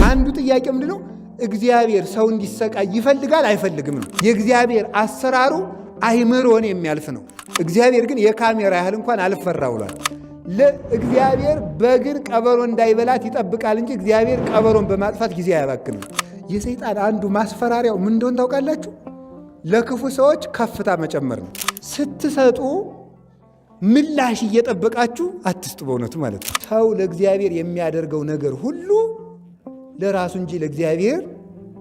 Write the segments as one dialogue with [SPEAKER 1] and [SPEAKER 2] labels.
[SPEAKER 1] አንዱ ጥያቄ ምንድነው? እግዚአብሔር ሰው እንዲሰቃይ ይፈልጋል አይፈልግም ነው። የእግዚአብሔር አሰራሩ አይምሮን የሚያልፍ ነው። እግዚአብሔር ግን የካሜራ ያህል እንኳን አልፈራ ብሏል። ለእግዚአብሔር በግን ቀበሮ እንዳይበላት ይጠብቃል እንጂ እግዚአብሔር ቀበሮን በማጥፋት ጊዜ አያባክንም። የሰይጣን አንዱ ማስፈራሪያው ምን እንደሆነ ታውቃላችሁ? ለክፉ ሰዎች ከፍታ መጨመር ነው። ስትሰጡ ምላሽ እየጠበቃችሁ አትስጡ። በእውነቱ ማለት ነው። ሰው ለእግዚአብሔር የሚያደርገው ነገር ሁሉ ለራሱ እንጂ ለእግዚአብሔር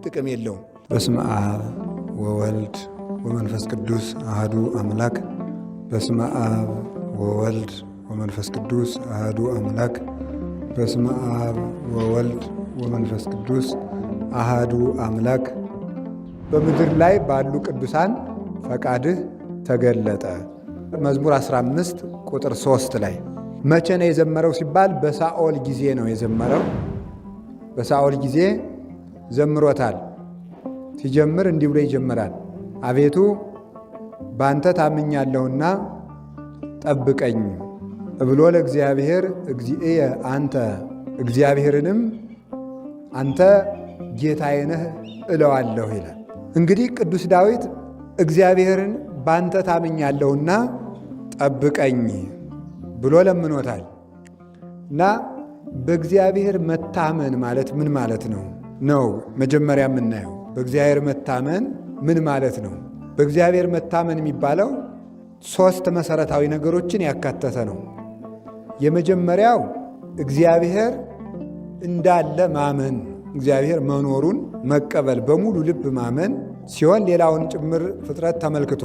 [SPEAKER 1] ጥቅም የለውም። በስመ አብ ወወልድ ወመንፈስ ቅዱስ አሐዱ አምላክ። በስመ አብ ወወልድ ወመንፈስ ቅዱስ አሐዱ አምላክ። በስመ አብ ወወልድ ወመንፈስ ቅዱስ አሐዱ አምላክ። በምድር ላይ ባሉ ቅዱሳን ፈቃድህ ተገለጠ። መዝሙር 15 ቁጥር 3 ላይ መቼ ነው የዘመረው ሲባል በሳኦል ጊዜ ነው የዘመረው። በሳኦል ጊዜ ዘምሮታል። ሲጀምር እንዲህ ብሎ ይጀምራል። አቤቱ በአንተ ታምኛለሁና ጠብቀኝ ብሎ ለእግዚአብሔር እግዚእየ አንተ እግዚአብሔርንም አንተ ጌታዬ ነህ እለዋለሁ ይላል። እንግዲህ ቅዱስ ዳዊት እግዚአብሔርን በአንተ ታምኛለሁና ጠብቀኝ ብሎ ለምኖታል። እና በእግዚአብሔር መታመን ማለት ምን ማለት ነው ነው መጀመሪያ የምናየው። በእግዚአብሔር መታመን ምን ማለት ነው? በእግዚአብሔር መታመን የሚባለው 3 መሰረታዊ ነገሮችን ያካተተ ነው። የመጀመሪያው እግዚአብሔር እንዳለ ማመን፣ እግዚአብሔር መኖሩን መቀበል፣ በሙሉ ልብ ማመን ሲሆን ሌላውን ጭምር ፍጥረት ተመልክቶ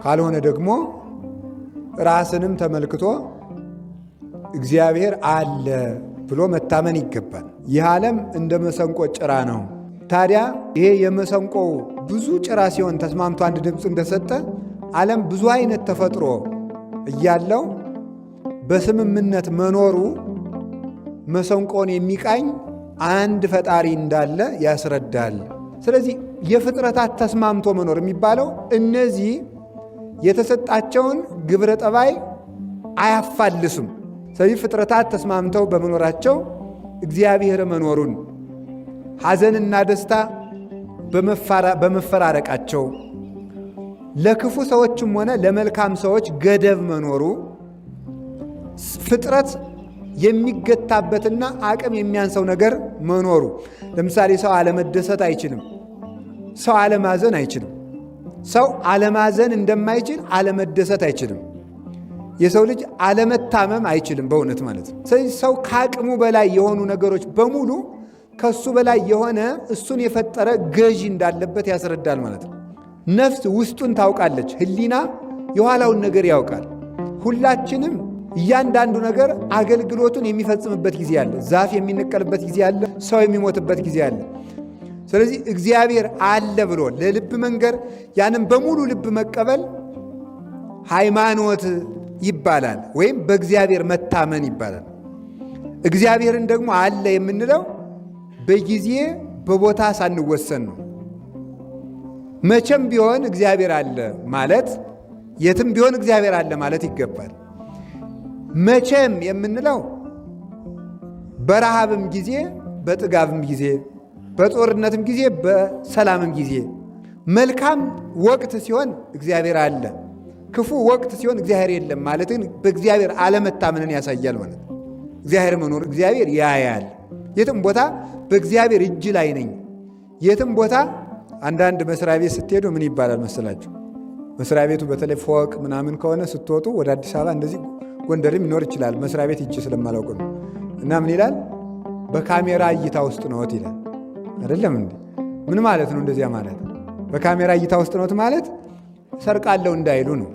[SPEAKER 1] ካልሆነ ደግሞ ራስንም ተመልክቶ እግዚአብሔር አለ ብሎ መታመን ይገባል። ይህ ዓለም እንደ መሰንቆ ጭራ ነው። ታዲያ ይሄ የመሰንቆ ብዙ ጭራ ሲሆን ተስማምቶ አንድ ድምፅ እንደሰጠ ዓለም ብዙ አይነት ተፈጥሮ እያለው በስምምነት መኖሩ መሰንቆን የሚቃኝ አንድ ፈጣሪ እንዳለ ያስረዳል። ስለዚህ የፍጥረታት ተስማምቶ መኖር የሚባለው እነዚህ የተሰጣቸውን ግብረ ጠባይ አያፋልሱም። ስለዚህ ፍጥረታት ተስማምተው በመኖራቸው እግዚአብሔር መኖሩን፣ ሐዘንና ደስታ በመፈራረቃቸው፣ ለክፉ ሰዎችም ሆነ ለመልካም ሰዎች ገደብ መኖሩ፣ ፍጥረት የሚገታበትና አቅም የሚያንሰው ነገር መኖሩ። ለምሳሌ ሰው አለመደሰት አይችልም። ሰው አለማዘን አይችልም። ሰው አለማዘን እንደማይችል አለመደሰት አይችልም። የሰው ልጅ አለመታመም አይችልም በእውነት ማለት ነው። ስለዚህ ሰው ከአቅሙ በላይ የሆኑ ነገሮች በሙሉ ከሱ በላይ የሆነ እሱን የፈጠረ ገዢ እንዳለበት ያስረዳል ማለት ነው። ነፍስ ውስጡን ታውቃለች። ሕሊና የኋላውን ነገር ያውቃል። ሁላችንም እያንዳንዱ ነገር አገልግሎቱን የሚፈጽምበት ጊዜ አለ። ዛፍ የሚነቀልበት ጊዜ አለ። ሰው የሚሞትበት ጊዜ አለ። ስለዚህ እግዚአብሔር አለ ብሎ ለልብ መንገር፣ ያንም በሙሉ ልብ መቀበል ሃይማኖት ይባላል፣ ወይም በእግዚአብሔር መታመን ይባላል። እግዚአብሔርን ደግሞ አለ የምንለው በጊዜ በቦታ ሳንወሰን ነው። መቼም ቢሆን እግዚአብሔር አለ ማለት የትም ቢሆን እግዚአብሔር አለ ማለት ይገባል። መቼም የምንለው በረሃብም ጊዜ በጥጋብም ጊዜ በጦርነትም ጊዜ በሰላምም ጊዜ፣ መልካም ወቅት ሲሆን እግዚአብሔር አለ፣ ክፉ ወቅት ሲሆን እግዚአብሔር የለም ማለትን በእግዚአብሔር አለመታመንን ያሳያል ማለት ነው። እግዚአብሔር መኖር እግዚአብሔር ያያል። የትም ቦታ በእግዚአብሔር እጅ ላይ ነኝ። የትም ቦታ አንዳንድ መስሪያ ቤት ስትሄዱ ምን ይባላል መሰላችሁ? መስሪያ ቤቱ በተለይ ፎቅ ምናምን ከሆነ ስትወጡ ወደ አዲስ አበባ እንደዚህ ጎንደርም ይኖር ይችላል። መስሪያ ቤት እጅ ስለማላውቅ ነው። እና ምን ይላል? በካሜራ እይታ ውስጥ ነዎት ይላል። አይደለም እንዴ? ምን ማለት ነው? እንደዚያ ማለት በካሜራ እይታ ውስጥ ነዎት ማለት ሰርቃለሁ እንዳይሉ ነው።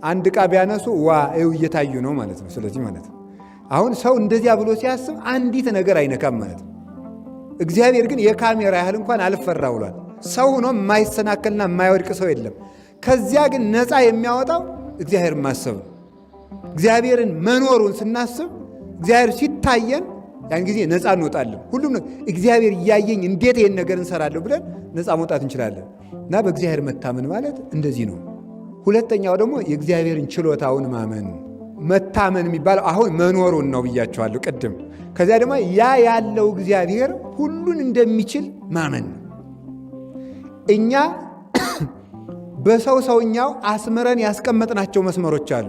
[SPEAKER 1] አንድ ዕቃ ቢያነሱ ዋ ይኸው እየታዩ ነው ማለት ነው። ስለዚህ ማለት ነው አሁን ሰው እንደዚያ ብሎ ሲያስብ አንዲት ነገር አይነካም ማለት ነው። እግዚአብሔር ግን የካሜራ ያህል እንኳን አልፈራ ብሏል። ሰው ሆኖ የማይሰናከልና የማይወድቅ ሰው የለም። ከዚያ ግን ነፃ የሚያወጣው እግዚአብሔር ማሰብ ነው። እግዚአብሔርን መኖሩን ስናስብ እግዚአብሔር ሲታየን ያን ጊዜ ነፃ እንወጣለን። ሁሉም እግዚአብሔር እያየኝ እንዴት ይህን ነገር እንሰራለሁ ብለን ነፃ መውጣት እንችላለን። እና በእግዚአብሔር መታመን ማለት እንደዚህ ነው። ሁለተኛው ደግሞ የእግዚአብሔርን ችሎታውን ማመን። መታመን የሚባለው አሁን መኖሩን ነው ብያቸዋለሁ ቅድም። ከዚያ ደግሞ ያ ያለው እግዚአብሔር ሁሉን እንደሚችል ማመን ነው። እኛ በሰውኛው አስምረን ያስቀመጥናቸው መስመሮች አሉ።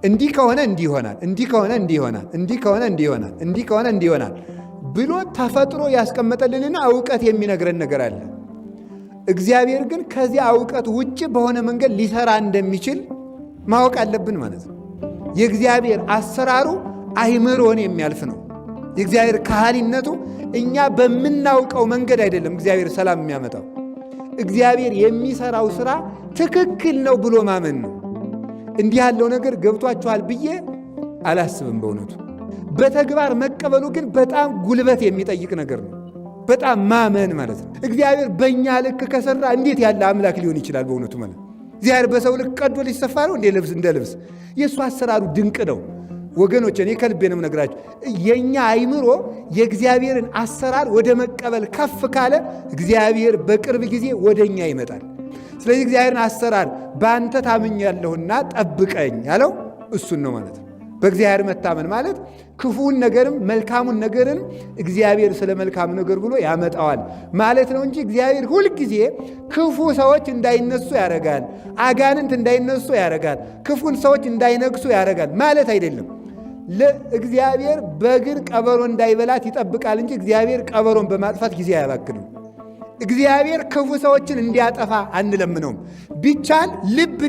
[SPEAKER 1] እንዲህ ከሆነ እንዲህ ይሆናል፣ እንዲህ ከሆነ እንዲህ ይሆናል፣ እንዲህ ከሆነ እንዲህ ይሆናል፣ እንዲህ ከሆነ እንዲህ ይሆናል ብሎ ተፈጥሮ ያስቀመጠልንና እውቀት የሚነግረን ነገር አለ። እግዚአብሔር ግን ከዚያ እውቀት ውጭ በሆነ መንገድ ሊሰራ እንደሚችል ማወቅ አለብን ማለት ነው። የእግዚአብሔር አሰራሩ አይምሮን የሚያልፍ ነው። የእግዚአብሔር ካህሊነቱ እኛ በምናውቀው መንገድ አይደለም እግዚአብሔር ሰላም የሚያመጣው። እግዚአብሔር የሚሰራው ስራ ትክክል ነው ብሎ ማመን ነው። እንዲህ ያለው ነገር ገብቷችኋል ብዬ አላስብም በእውነቱ። በተግባር መቀበሉ ግን በጣም ጉልበት የሚጠይቅ ነገር ነው። በጣም ማመን ማለት ነው። እግዚአብሔር በእኛ ልክ ከሰራ እንዴት ያለ አምላክ ሊሆን ይችላል በእውነቱ ማለት ነው። እግዚአብሔር በሰው ልክ ቀዶ ሊሰፋ ነው እንደ ልብስ። የእሱ አሰራሩ ድንቅ ነው ወገኖች። እኔ ከልቤ ነው የምነግራችሁ። የእኛ አይምሮ የእግዚአብሔርን አሰራር ወደ መቀበል ከፍ ካለ እግዚአብሔር በቅርብ ጊዜ ወደ እኛ ይመጣል። ስለዚህ እግዚአብሔርን አሰራር በአንተ ታምኛለሁና ጠብቀኝ ያለው እሱን ነው ማለት ነው። በእግዚአብሔር መታመን ማለት ክፉውን ነገርም መልካሙን ነገርን እግዚአብሔር ስለ መልካም ነገር ብሎ ያመጣዋል ማለት ነው እንጂ እግዚአብሔር ሁልጊዜ ክፉ ሰዎች እንዳይነሱ ያደርጋል፣ አጋንንት እንዳይነሱ ያደርጋል፣ ክፉን ሰዎች እንዳይነግሱ ያደርጋል ማለት አይደለም። ለእግዚአብሔር በግን ቀበሮ እንዳይበላት ይጠብቃል እንጂ እግዚአብሔር ቀበሮን በማጥፋት ጊዜ አያባክንም። እግዚአብሔር ክፉ ሰዎችን እንዲያጠፋ አንለምነውም። ቢቻል ልብ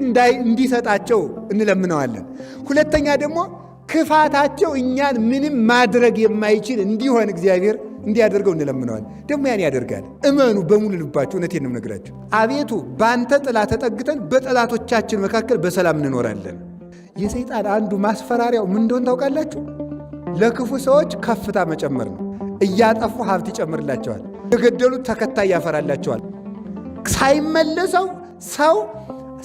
[SPEAKER 1] እንዲሰጣቸው እንለምነዋለን። ሁለተኛ ደግሞ ክፋታቸው እኛን ምንም ማድረግ የማይችል እንዲሆን እግዚአብሔር እንዲያደርገው እንለምነዋለን። ደግሞ ያን ያደርጋል። እመኑ በሙሉ ልባችሁ። እውነቴን ነው የምነግራችሁ። አቤቱ በአንተ ጥላ ተጠግተን በጠላቶቻችን መካከል በሰላም እንኖራለን። የሰይጣን አንዱ ማስፈራሪያው ምን እንደሆነ ታውቃላችሁ? ለክፉ ሰዎች ከፍታ መጨመር ነው። እያጠፉ ሀብት ይጨምርላቸዋል። የገደሉት ተከታይ ያፈራላቸዋል። ሰው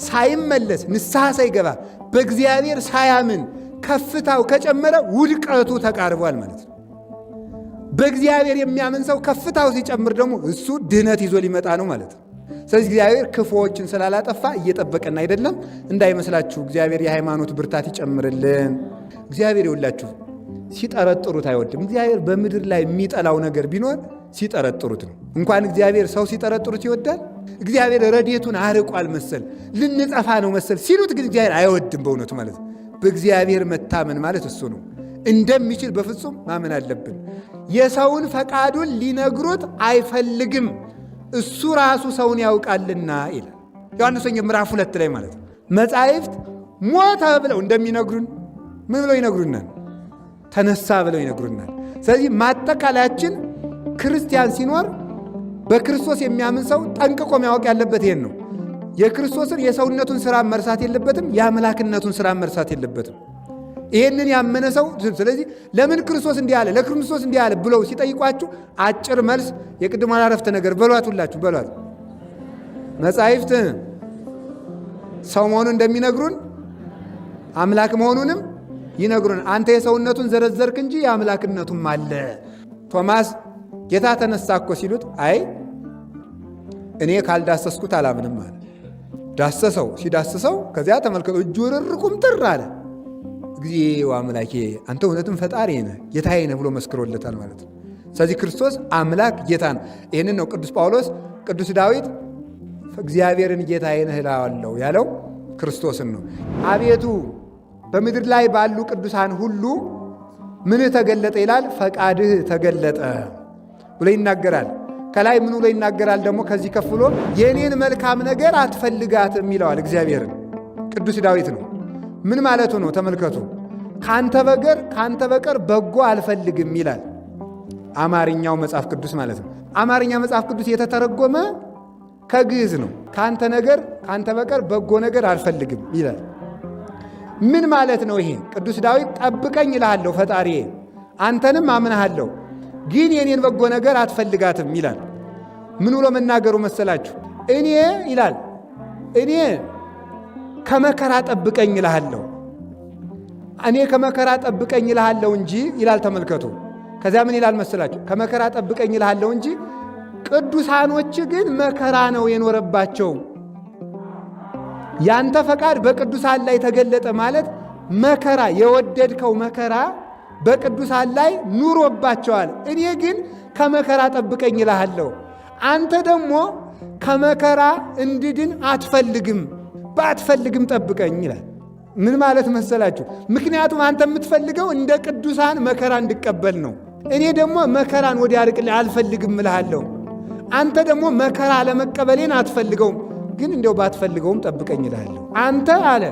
[SPEAKER 1] ሳይመለስ ንስሐ ሳይገባ በእግዚአብሔር ሳያምን ከፍታው ከጨመረ ውድቀቱ ተቃርቧል ማለት ነው። በእግዚአብሔር የሚያምን ሰው ከፍታው ሲጨምር ደግሞ እሱ ድህነት ይዞ ሊመጣ ነው ማለት ነው። ስለዚህ እግዚአብሔር ክፉዎችን ስላላጠፋ እየጠበቀን አይደለም እንዳይመስላችሁ። እግዚአብሔር የሃይማኖት ብርታት ይጨምርልን። እግዚአብሔር ይውላችሁ ሲጠረጥሩት አይወድም። እግዚአብሔር በምድር ላይ የሚጠላው ነገር ቢኖር ሲጠረጥሩት ነው። እንኳን እግዚአብሔር ሰው ሲጠረጥሩት ይወዳል። እግዚአብሔር ረድኤቱን አርቋል መሰል ልንጠፋ ነው መሰል ሲሉት ግን እግዚአብሔር አይወድም በእውነቱ ማለት ነው። በእግዚአብሔር መታመን ማለት እሱ ነው። እንደሚችል በፍጹም ማመን አለብን። የሰውን ፈቃዱን ሊነግሩት አይፈልግም፣ እሱ ራሱ ሰውን ያውቃልና ይላል ዮሐንስ ወንጌል ምዕራፍ 2 ላይ ማለት ነው። መጻሕፍት ሞተ ብለው እንደሚነግሩን ምን ብለው ይነግሩናል? ተነሳ ብለው ይነግሩናል። ስለዚህ ማጠቃለያችን ክርስቲያን ሲኖር በክርስቶስ የሚያምን ሰው ጠንቅቆ ማወቅ ያለበት ይሄን ነው። የክርስቶስን የሰውነቱን ሥራ መርሳት የለበትም፣ የአምላክነቱን ሥራ መርሳት የለበትም። ይሄንን ያመነ ሰው ስለዚህ ለምን ክርስቶስ እንዲህ አለ፣ ለክርስቶስ እንዲህ አለ ብለው ሲጠይቋችሁ አጭር መልስ የቅድሞ አረፍተ ነገር በሏት፣ ሁላችሁ በሏት። መጻሕፍት ሰው መሆኑን እንደሚነግሩን አምላክ መሆኑንም ይነግሩን። አንተ የሰውነቱን ዘረዘርክ እንጂ የአምላክነቱም አለ። ቶማስ ጌታ ተነሳ እኮ ሲሉት አይ እኔ ካልዳሰስኩት አላምንም አለ። ዳሰሰው። ሲዳሰሰው ከዚያ ተመልከቱ እጁ ርርቁም ጥር አለ። እግዚኦ አምላኬ አንተ እውነትም ፈጣሪ ነህ ጌታዬ ነህ ብሎ መስክሮለታል ማለት ነው። ስለዚህ ክርስቶስ አምላክ ጌታ ነው። ይህንን ነው ቅዱስ ጳውሎስ ቅዱስ ዳዊት እግዚአብሔርን ጌታዬ ነህ እለዋለሁ ያለው ክርስቶስን ነው። አቤቱ በምድር ላይ ባሉ ቅዱሳን ሁሉ ምንህ ተገለጠ ይላል? ፈቃድህ ተገለጠ ብሎ ይናገራል። ከላይ ምን ብሎ ይናገራል ደግሞ? ከዚህ ከፍሎ የእኔን መልካም ነገር አትፈልጋትም ይለዋል እግዚአብሔርን። ቅዱስ ዳዊት ነው። ምን ማለቱ ነው? ተመልከቱ። ካንተ በቀር በጎ አልፈልግም ይላል አማርኛው መጽሐፍ ቅዱስ ማለት ነው። አማርኛ መጽሐፍ ቅዱስ የተተረጎመ ከግዕዝ ነው። ካንተ በቀር በጎ ነገር አልፈልግም ይላል። ምን ማለት ነው ይሄ? ቅዱስ ዳዊት ጠብቀኝ እልሃለሁ ፈጣሪዬ፣ አንተንም አምንሃለሁ፣ ግን የኔን በጎ ነገር አትፈልጋትም ይላል። ምን ብሎ መናገሩ መሰላችሁ? እኔ ይላል እኔ ከመከራ ጠብቀኝ እልሃለሁ፣ እኔ ከመከራ ጠብቀኝ እልሃለሁ እንጂ ይላል። ተመልከቱ። ከዚያ ምን ይላል መሰላችሁ? ከመከራ ጠብቀኝ እልሃለሁ እንጂ ቅዱሳኖች ግን መከራ ነው የኖረባቸው። ያንተ ፈቃድ በቅዱሳን ላይ ተገለጠ ማለት መከራ የወደድከው መከራ በቅዱሳን ላይ ኑሮባቸዋል። እኔ ግን ከመከራ ጠብቀኝ እልሃለሁ። አንተ ደግሞ ከመከራ እንድድን አትፈልግም፣ ባትፈልግም ጠብቀኝ ይላል። ምን ማለት መሰላችሁ? ምክንያቱም አንተ የምትፈልገው እንደ ቅዱሳን መከራ እንድቀበል ነው። እኔ ደግሞ መከራን ወዲያ አርቅልኝ አልፈልግም እልሃለሁ። አንተ ደግሞ መከራ አለመቀበሌን አትፈልገውም፣ ግን እንደው ባትፈልገውም ጠብቀኝ እልሃለሁ። አንተ አለ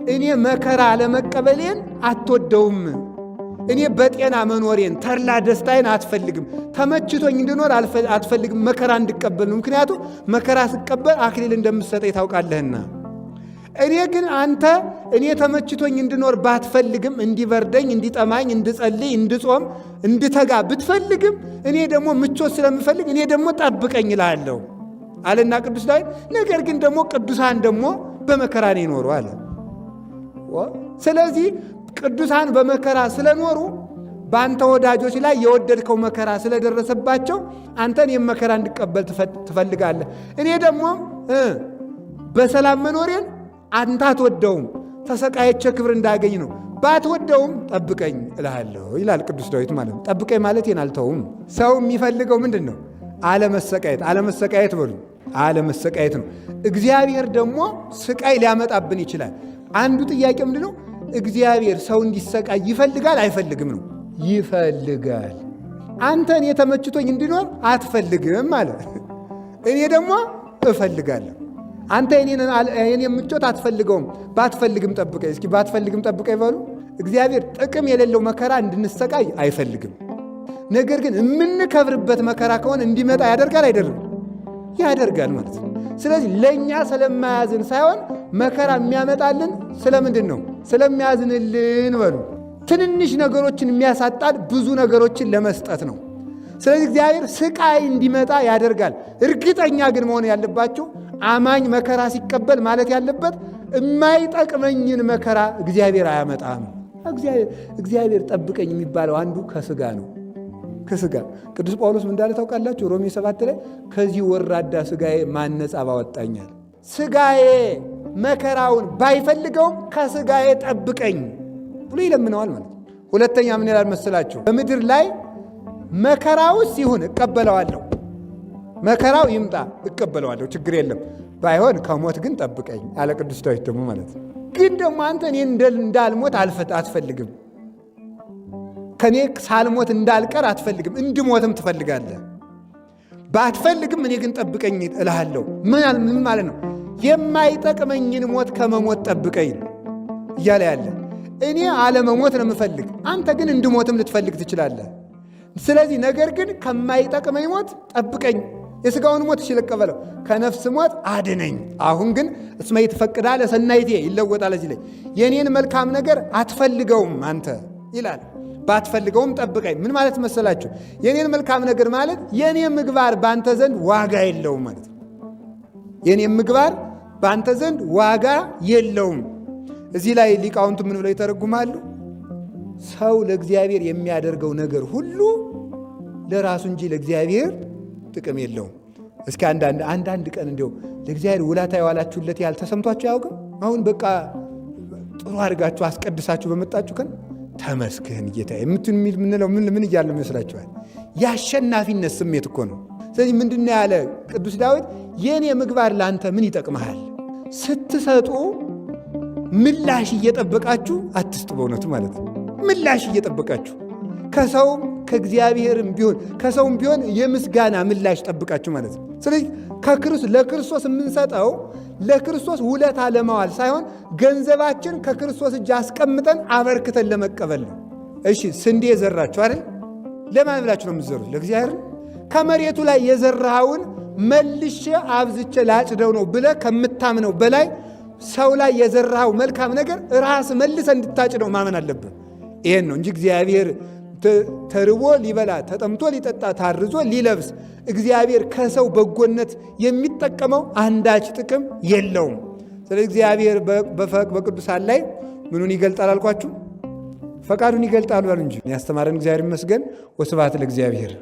[SPEAKER 1] እኔ መከራ አለመቀበሌን አትወደውም። እኔ በጤና መኖሬን ተድላ ደስታዬን አትፈልግም። ተመችቶኝ እንድኖር አትፈልግም፣ መከራ እንድቀበል ነው። ምክንያቱም መከራ ስቀበል አክሊል እንደምትሰጠኝ ታውቃለህና። እኔ ግን አንተ እኔ ተመችቶኝ እንድኖር ባትፈልግም፣ እንዲበርደኝ፣ እንዲጠማኝ፣ እንድጸልይ፣ እንድጾም፣ እንድተጋ ብትፈልግም እኔ ደግሞ ምቾት ስለምፈልግ እኔ ደግሞ ጠብቀኝ እልሃለሁ አለና ቅዱስ ዳዊት። ነገር ግን ደግሞ ቅዱሳን ደግሞ በመከራ ነው የኖሩ አለ። ስለዚህ ቅዱሳን በመከራ ስለኖሩ በአንተ ወዳጆች ላይ የወደድከው መከራ ስለደረሰባቸው አንተን የመከራ እንድቀበል ትፈልጋለህ። እኔ ደግሞ በሰላም መኖሬን አንተ አትወደውም፣ ተሰቃየቼ ክብር እንዳገኝ ነው። ባትወደውም ጠብቀኝ እልሃለሁ ይላል ቅዱስ ዳዊት ማለት ነው። ጠብቀኝ ማለት ይህን አልተውም። ሰው የሚፈልገው ምንድን ነው? አለመሰቃየት። አለመሰቃየት በሉ አለመሰቃየት ነው። እግዚአብሔር ደግሞ ስቃይ ሊያመጣብን ይችላል። አንዱ ጥያቄ ምንድን ነው? እግዚአብሔር ሰው እንዲሰቃይ ይፈልጋል አይፈልግም ነው? ይፈልጋል። አንተ እኔ ተመችቶኝ እንዲኖር አትፈልግም አለ። እኔ ደግሞ እፈልጋለሁ። አንተ የኔ ምቾት አትፈልገውም፣ ባትፈልግም ጠብቀኝ። እስኪ ባትፈልግም ጠብቀኝ በሉ። እግዚአብሔር ጥቅም የሌለው መከራ እንድንሰቃይ አይፈልግም። ነገር ግን የምንከብርበት መከራ ከሆነ እንዲመጣ ያደርጋል አይደርግም? ያደርጋል ማለት ነው። ስለዚህ ለእኛ ስለማያዝን ሳይሆን መከራ የሚያመጣልን ስለምንድን ነው? ስለሚያዝንልን በሉ። ትንንሽ ነገሮችን የሚያሳጣን ብዙ ነገሮችን ለመስጠት ነው። ስለዚህ እግዚአብሔር ስቃይ እንዲመጣ ያደርጋል። እርግጠኛ ግን መሆን ያለባቸው አማኝ መከራ ሲቀበል ማለት ያለበት የማይጠቅመኝን መከራ እግዚአብሔር አያመጣም። እግዚአብሔር ጠብቀኝ የሚባለው አንዱ ከስጋ ነው። ከስጋ ቅዱስ ጳውሎስ ምን እንዳለ ታውቃላችሁ? ሮሜ 7 ላይ ከዚህ ወራዳ ስጋዬ ማን ነፃ ባወጣኛል። ስጋዬ መከራውን ባይፈልገውም ከስጋዬ ጠብቀኝ ብሎ ይለምነዋል ማለት ነው። ሁለተኛ ምን ይላል መሰላችሁ? በምድር ላይ መከራውስ ይሁን እቀበለዋለሁ፣ መከራው ይምጣ እቀበለዋለሁ፣ ችግር የለም። ባይሆን ከሞት ግን ጠብቀኝ አለ ቅዱስ ዳዊት ደግሞ ማለት ነው። ግን ደግሞ አንተ እኔ እንዳልሞት አትፈልግም፣ ከኔ ሳልሞት እንዳልቀር አትፈልግም፣ እንድሞትም ትፈልጋለህ። ባትፈልግም እኔ ግን ጠብቀኝ እልሃለሁ። ምን ማለት ነው? የማይጠቅመኝን ሞት ከመሞት ጠብቀኝ እያለ ያለ። እኔ አለመሞት ነው የምፈልግ፣ አንተ ግን እንድሞትም ልትፈልግ ትችላለህ። ስለዚህ ነገር ግን ከማይጠቅመኝ ሞት ጠብቀኝ። የሥጋውን ሞት እሺ ልቀበለው፣ ከነፍስ ሞት አድነኝ። አሁን ግን እስመ ይትፈቅዳ ለሰናይቴ ይለወጣል። እዚህ ላይ የኔን መልካም ነገር አትፈልገውም አንተ ይላል። ባትፈልገውም ጠብቀኝ። ምን ማለት መሰላችሁ? የኔን መልካም ነገር ማለት የኔ ምግባር በአንተ ዘንድ ዋጋ የለውም ማለት ነው። የኔ ምግባር በአንተ ዘንድ ዋጋ የለውም። እዚህ ላይ ሊቃውንቱ ምን ብለው ይተረጉማሉ? ሰው ለእግዚአብሔር የሚያደርገው ነገር ሁሉ ለራሱ እንጂ ለእግዚአብሔር ጥቅም የለውም። እስኪ አንዳንድ ቀን እንዲያው ለእግዚአብሔር ውለታ የዋላችሁለት ያህል ተሰምቷችሁ አያውቅም? አሁን በቃ ጥሩ አድርጋችሁ አስቀድሳችሁ በመጣችሁ ቀን ተመስገን ጌታ የምንለው ምን እያለ ይመስላችኋል? የአሸናፊነት ስሜት እኮ ነው። ስለዚህ ምንድነው ያለ ቅዱስ ዳዊት? የኔ ምግባር ለአንተ ምን ይጠቅመሃል? ስትሰጡ ምላሽ እየጠበቃችሁ አትስጡ። በእውነቱ ማለት ነው። ምላሽ እየጠበቃችሁ ከሰውም ከእግዚአብሔርም ቢሆን ከሰውም ቢሆን የምስጋና ምላሽ ጠብቃችሁ ማለት ነው። ስለዚህ ለክርስቶስ የምንሰጠው ለክርስቶስ ውለታ ለማዋል ሳይሆን ገንዘባችን ከክርስቶስ እጅ አስቀምጠን አበርክተን ለመቀበል ነው። እሺ ስንዴ የዘራችሁ አይደል? ለማን ብላችሁ ነው የምትዘሩት? ለእግዚአብሔር። ከመሬቱ ላይ የዘራኸውን መልሼ አብዝቼ ላጭደው ነው ብለህ ከምታምነው በላይ ሰው ላይ የዘራኸው መልካም ነገር ራስ መልሰ እንድታጭደው ማመን አለብን። ይሄን ነው እንጂ እግዚአብሔር ተርቦ ሊበላ፣ ተጠምቶ ሊጠጣ፣ ታርዞ ሊለብስ እግዚአብሔር ከሰው በጎነት የሚጠቀመው አንዳች ጥቅም የለውም። ስለዚህ እግዚአብሔር በቅዱሳን ላይ ምኑን ይገልጣል አልኳችሁ? ፈቃዱን ይገልጣል በሉ እንጂ። ያስተማረን እግዚአብሔር ይመስገን። ወስብሐት ለእግዚአብሔር።